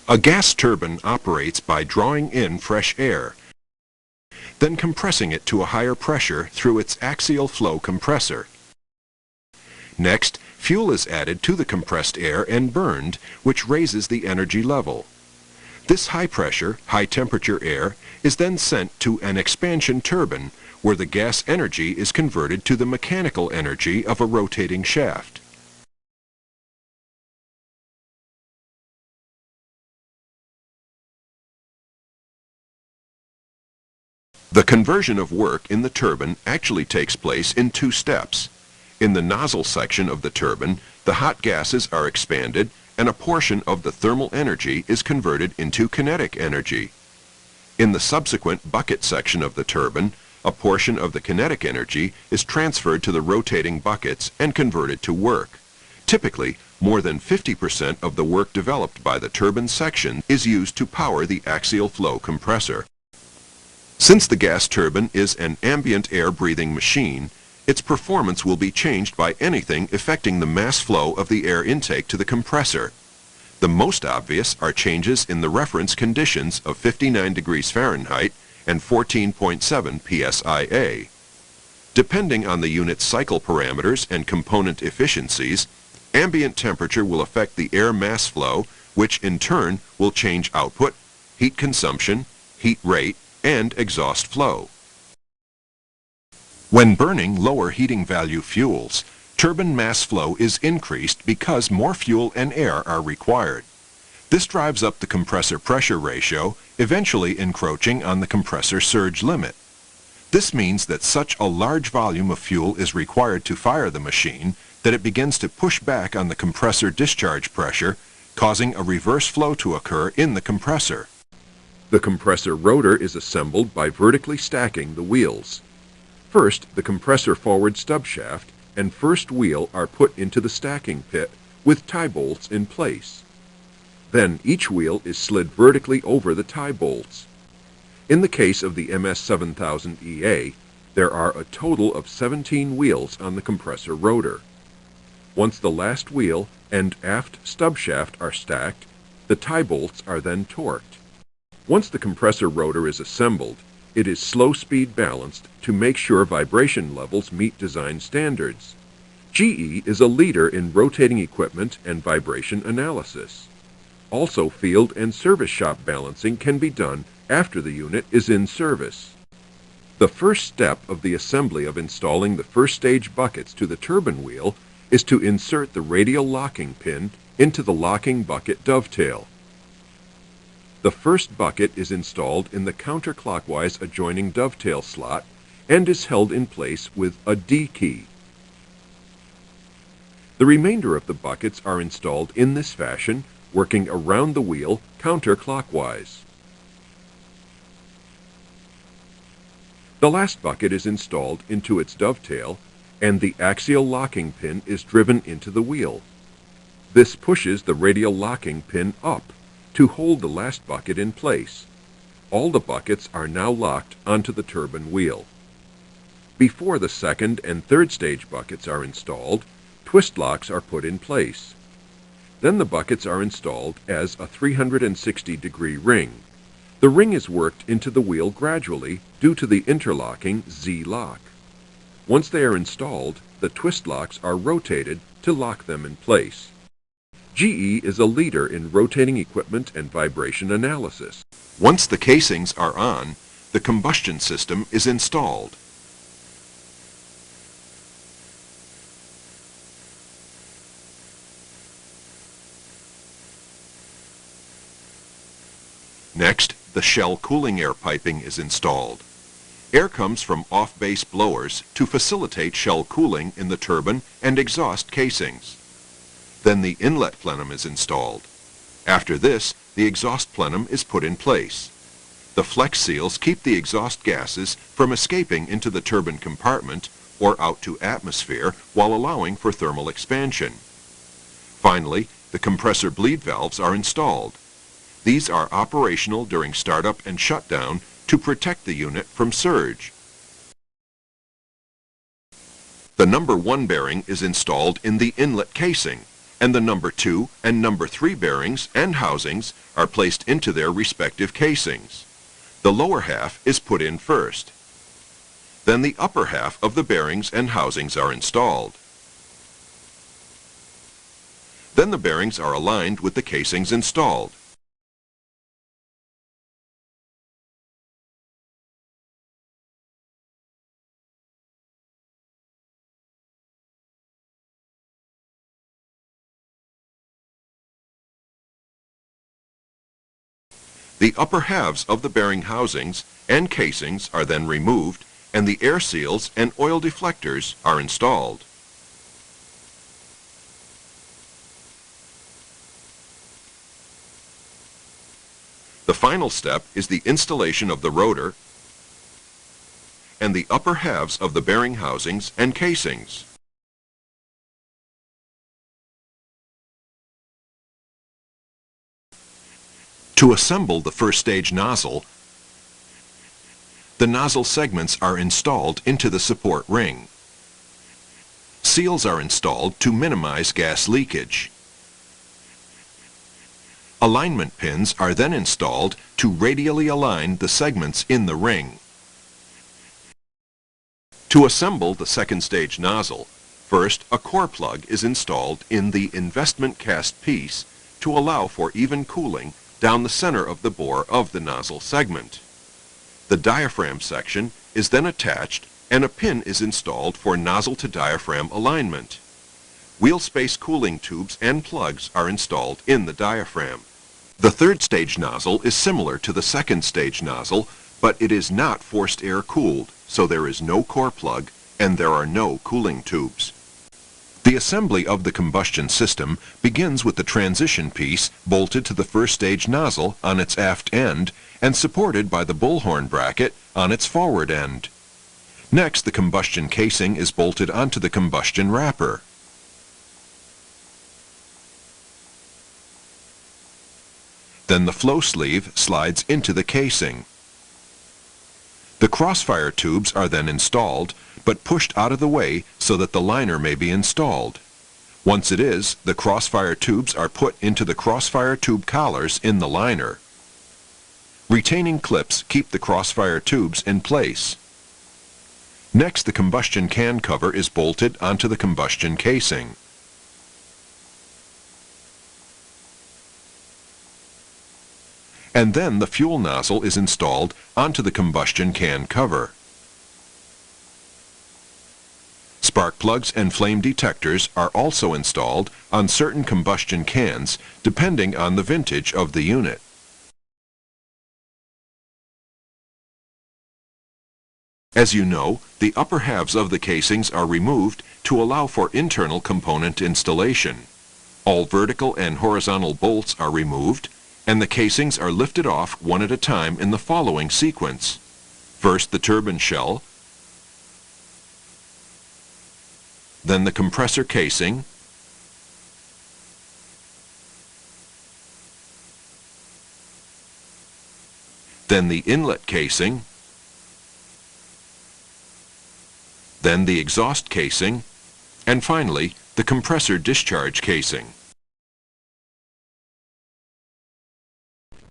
A gas turbine operates by drawing in fresh air, then compressing it to a higher pressure through its axial flow compressor. Next, fuel is added to the compressed air and burned, which raises the energy level. This high-pressure, high-temperature air is then sent to an expansion turbine, where the gas energy is converted to the mechanical energy of a rotating shaft. The conversion of work in the turbine actually takes place in two steps. In the nozzle section of the turbine, the hot gases are expanded and a portion of the thermal energy is converted into kinetic energy. In the subsequent bucket section of the turbine, a portion of the kinetic energy is transferred to the rotating buckets and converted to work. Typically, more than 50% of the work developed by the turbine section is used to power the axial flow compressor. Since the gas turbine is an ambient air breathing machine, its performance will be changed by anything affecting the mass flow of the air intake to the compressor. The most obvious are changes in the reference conditions of 59 degrees Fahrenheit and 14.7 psia. Depending on the unit's cycle parameters and component efficiencies, ambient temperature will affect the air mass flow, which in turn will change output, heat consumption, heat rate, and exhaust flow. When burning lower heating value fuels, turbine mass flow is increased because more fuel and air are required. This drives up the compressor pressure ratio, eventually encroaching on the compressor surge limit. This means that such a large volume of fuel is required to fire the machine that it begins to push back on the compressor discharge pressure, causing a reverse flow to occur in the compressor. The compressor rotor is assembled by vertically stacking the wheels. First, the compressor forward stub shaft and first wheel are put into the stacking pit with tie bolts in place. Then each wheel is slid vertically over the tie bolts. In the case of the MS7000 EA, there are a total of 17 wheels on the compressor rotor. Once the last wheel and aft stub shaft are stacked, the tie bolts are then torqued. Once the compressor rotor is assembled, it is slow-speed balanced to make sure vibration levels meet design standards. GE is a leader in rotating equipment and vibration analysis. Also, field and service shop balancing can be done after the unit is in service. The first step of the assembly of installing the first stage buckets to the turbine wheel is to insert the radial locking pin into the locking bucket dovetail. The first bucket is installed in the counterclockwise adjoining dovetail slot and is held in place with a D key. The remainder of the buckets are installed in this fashion, working around the wheel counterclockwise. The last bucket is installed into its dovetail, and the axial locking pin is driven into the wheel. This pushes the radial locking pin up to hold the last bucket in place. All the buckets are now locked onto the turbine wheel. Before the second and third stage buckets are installed, twist locks are put in place. Then the buckets are installed as a 360-degree ring. The ring is worked into the wheel gradually due to the interlocking Z-lock. Once they are installed, the twist locks are rotated to lock them in place. GE is a leader in rotating equipment and vibration analysis. Once the casings are on, the combustion system is installed. Next, the shell cooling air piping is installed. Air comes from off-base blowers to facilitate shell cooling in the turbine and exhaust casings. Then the inlet plenum is installed. After this, the exhaust plenum is put in place. The flex seals keep the exhaust gases from escaping into the turbine compartment or out to atmosphere while allowing for thermal expansion. Finally, the compressor bleed valves are installed. These are operational during startup and shutdown to protect the unit from surge. The number 1 bearing is installed in the inlet casing, and the number 2 and number 3 bearings and housings are placed into their respective casings. The lower half is put in first. Then the upper half of the bearings and housings are installed. Then the bearings are aligned with the casings installed. The upper halves of the bearing housings and casings are then removed, and the air seals and oil deflectors are installed. The final step is the installation of the rotor and the upper halves of the bearing housings and casings. To assemble the first stage nozzle, the nozzle segments are installed into the support ring. Seals are installed to minimize gas leakage. Alignment pins are then installed to radially align the segments in the ring. To assemble the second stage nozzle, first a core plug is installed in the investment cast piece to allow for even cooling down the center of the bore of the nozzle segment. The diaphragm section is then attached and a pin is installed for nozzle to diaphragm alignment. Wheel space cooling tubes and plugs are installed in the diaphragm. The third stage nozzle is similar to the second stage nozzle, but it is not forced air cooled, so there is no core plug and there are no cooling tubes. The assembly of the combustion system begins with the transition piece bolted to the first stage nozzle on its aft end and supported by the bullhorn bracket on its forward end. Next, the combustion casing is bolted onto the combustion wrapper. Then the flow sleeve slides into the casing. The crossfire tubes are then installed, but pushed out of the way so that the liner may be installed. Once it is, the crossfire tubes are put into the crossfire tube collars in the liner. Retaining clips keep the crossfire tubes in place. Next, the combustion can cover is bolted onto the combustion casing. And then the fuel nozzle is installed onto the combustion can cover. Spark plugs and flame detectors are also installed on certain combustion cans depending on the vintage of the unit. As you know, the upper halves of the casings are removed to allow for internal component installation. All vertical and horizontal bolts are removed, and the casings are lifted off one at a time in the following sequence. First the turbine shell, then the compressor casing, then the inlet casing, then the exhaust casing, and finally the compressor discharge casing.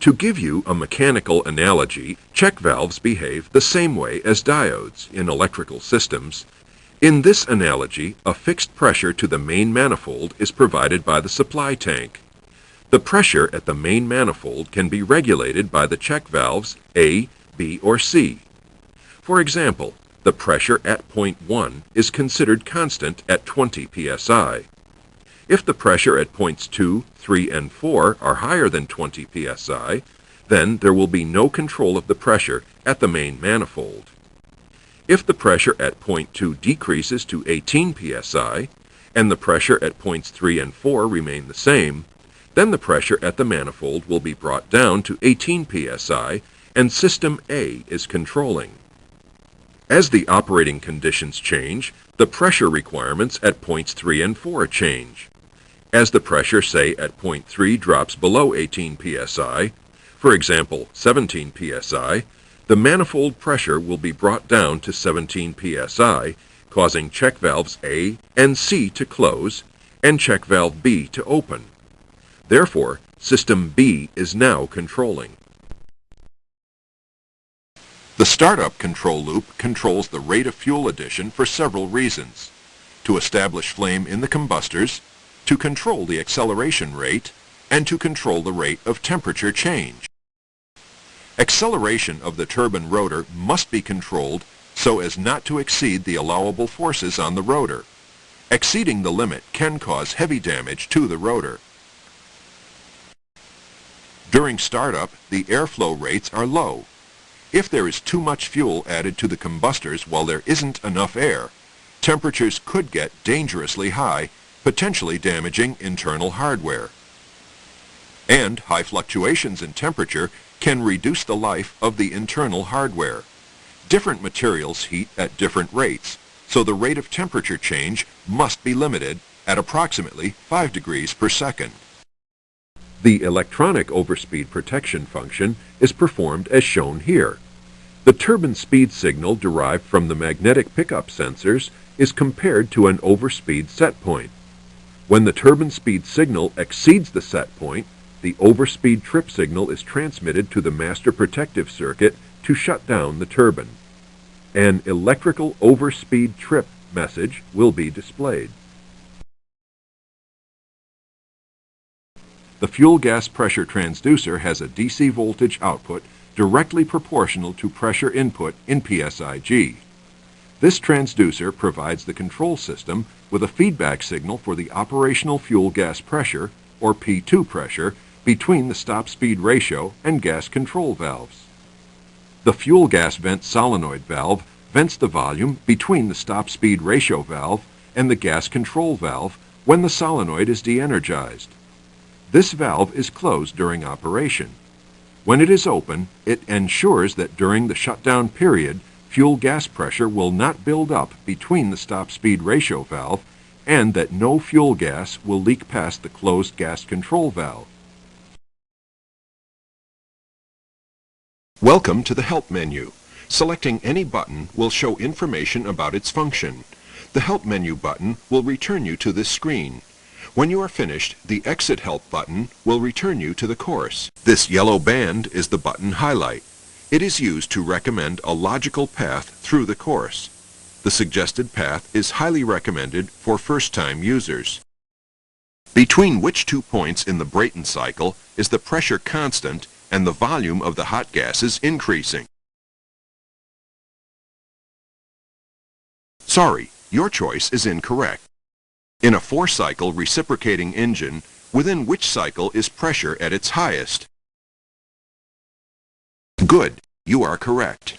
To give you a mechanical analogy, check valves behave the same way as diodes in electrical systems. In this analogy, a fixed pressure to the main manifold is provided by the supply tank. The pressure at the main manifold can be regulated by the check valves A, B, or C. For example, the pressure at point 1 is considered constant at 20 psi. If the pressure at points 2, 3, and 4 are higher than 20 psi, then there will be no control of the pressure at the main manifold. If the pressure at point 2 decreases to 18 psi, and the pressure at points 3 and 4 remain the same, then the pressure at the manifold will be brought down to 18 psi, and system A is controlling. As the operating conditions change, the pressure requirements at points 3 and 4 change. As the pressure, say, at point 3 drops below 18 psi, for example 17 psi, the manifold pressure will be brought down to 17 psi, causing check valves A and C to close, and check valve B to open. Therefore, system B is now controlling. The startup control loop controls the rate of fuel addition for several reasons: to establish flame in the combustors, to control the acceleration rate, and to control the rate of temperature change. Acceleration of the turbine rotor must be controlled so as not to exceed the allowable forces on the rotor. Exceeding the limit can cause heavy damage to the rotor. During startup, the airflow rates are low. If there is too much fuel added to the combustors while there isn't enough air, temperatures could get dangerously high, potentially damaging internal hardware. And high fluctuations in temperature can reduce the life of the internal hardware. Different materials heat at different rates, so the rate of temperature change must be limited at approximately 5 degrees per second. The electronic overspeed protection function is performed as shown here. The turbine speed signal derived from the magnetic pickup sensors is compared to an overspeed set point. When the turbine speed signal exceeds the set point, the overspeed trip signal is transmitted to the master protective circuit to shut down the turbine. An electrical overspeed trip message will be displayed. The fuel gas pressure transducer has a DC voltage output directly proportional to pressure input in PSIG. This transducer provides the control system with a feedback signal for the operational fuel gas pressure, or P2 pressure, between the stop speed ratio and gas control valves. The fuel gas vent solenoid valve vents the volume between the stop speed ratio valve and the gas control valve when the solenoid is de-energized. This valve is closed during operation. When it is open, it ensures that during the shutdown period, fuel gas pressure will not build up between the stop speed ratio valve and that no fuel gas will leak past the closed gas control valve. Welcome to the Help menu. Selecting any button will show information about its function. The Help menu button will return you to this screen. When you are finished, the Exit Help button will return you to the course. This yellow band is the button highlight. It is used to recommend a logical path through the course. The suggested path is highly recommended for first-time users. Between which 2 points in the Brayton cycle is the pressure constant and the volume of the hot gases increasing? Sorry, your choice is incorrect. In a 4-cycle reciprocating engine, within which cycle is pressure at its highest? Good, you are correct.